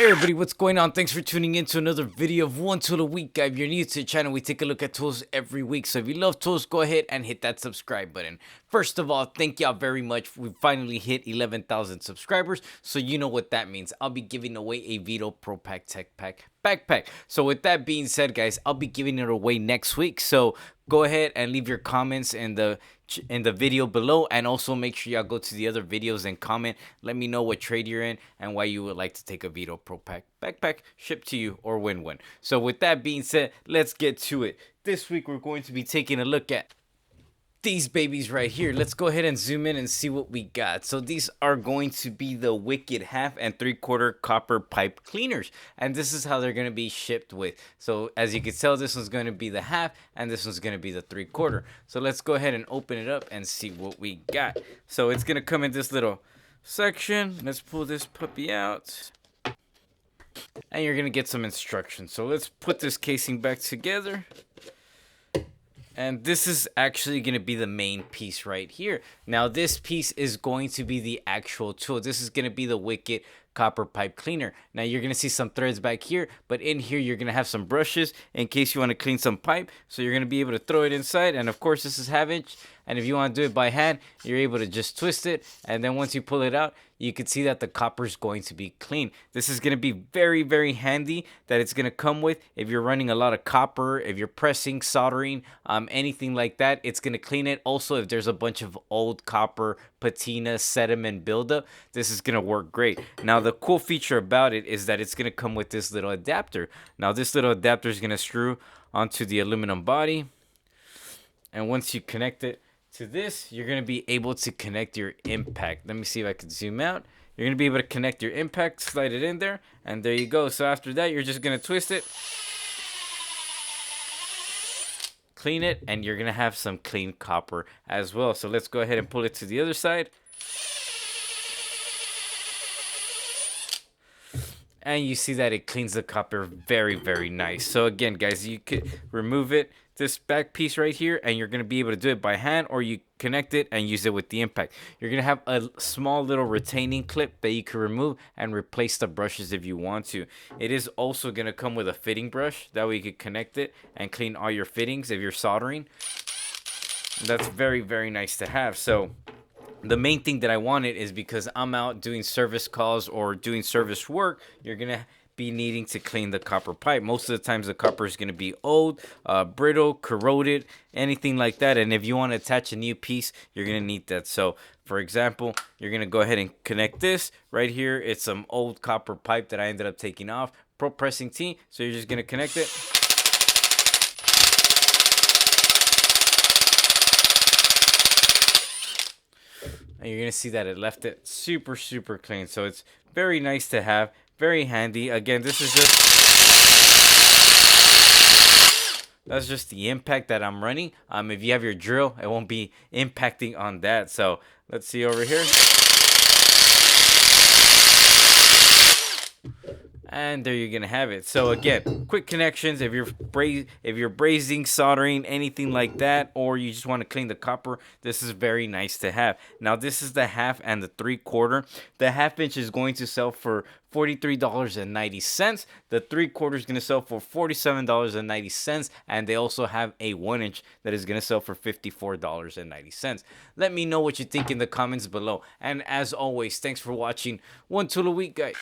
Everybody, what's going on? Thanks for tuning in to another video of One Tool a Week. Guys, if you're new to the channel, we take a look at tools every week. So if you love tools, go ahead and hit that subscribe button. First of all, thank y'all very much. We finally hit 11,000 subscribers, so you know what that means. I'll be giving away a Veto Pro Pack Tech Pack backpack. So with that being said, guys, I'll be giving it away next week. So go ahead and leave your comments in the video below, and also make sure y'all go to the other videos and comment. Let me know what trade you're in and why you would like to take a Veto Pro Pack backpack shipped to you, or win-win. So with that being said, let's get to it. This week we're going to be taking a look at these babies right here. Let's go ahead and zoom in and see what we got. So these are going to be the Wicked 1/2 and 3/4 copper pipe cleaners, and this is how they're going to be shipped with. So as you can tell, this one's going to be the 1/2 and this one's going to be the 3/4. So let's go ahead and open it up and see what we got. So it's going to come in this little section. Let's pull this puppy out, and you're going to get some instructions. So let's put this casing back together. And this is actually going to be the main piece right here. Now, this piece is going to be the actual tool. This is going to be the Wicked copper pipe cleaner. Now, you're going to see some threads back here, but in here, you're going to have some brushes in case you want to clean some pipe. So you're going to be able to throw it inside. And of course, this is 1/2 inch. And if you want to do it by hand, you're able to just twist it. And then once you pull it out, you can see that the copper is going to be clean. This is going to be very, very handy that it's going to come with if you're running a lot of copper, if you're pressing, soldering, anything like that. It's going to clean it. Also, if there's a bunch of old copper patina sediment buildup, this is going to work great. Now, the cool feature about it is that it's going to come with this little adapter. Now, this little adapter is going to screw onto the aluminum body. And once you connect it to this, you're going to be able to connect your impact. Let me see if I can zoom out. You're going to be able to connect your impact, slide it in there, and there you go. So after that, you're just going to twist it, clean it, and you're going to have some clean copper as well. So let's go ahead and pull it to the other side. And you see that it cleans the copper very, very nice. So again, guys, you could remove it, this back piece right here, and you're going to be able to do it by hand, or you connect it and use it with the impact. You're going to have a small little retaining clip that you can remove and replace the brushes if you want to. It is also going to come with a fitting brush. That way you can connect it and clean all your fittings if you're soldering. That's very, very nice to have. So the main thing that I wanted is because I'm out doing service calls or doing service work, you're going to be needing to clean the copper pipe. Most of the times the copper is going to be old, brittle, corroded, anything like that. And if you want to attach a new piece, you're going to need that. So for example, you're going to go ahead and connect this right here. It's some old copper pipe that I ended up taking off. Pro pressing T. So you're just going to connect it. And you're going to see that it left it super, super clean. So it's very nice to have, very handy. Again, this is that's just the impact that I'm running. If you have your drill, it won't be impacting on that. So let's see over here. And there you're gonna have it. So again, quick connections. If you're brazing, soldering, anything like that, or you just want to clean the copper, this is very nice to have. Now this is the 1/2 and the 3/4. The 1/2 inch is going to sell for $43.90. The 3/4 is going to sell for $47.90, and they also have a 1 inch that is going to sell for $54.90. Let me know what you think in the comments below. And as always, thanks for watching One Tool a Week, guys.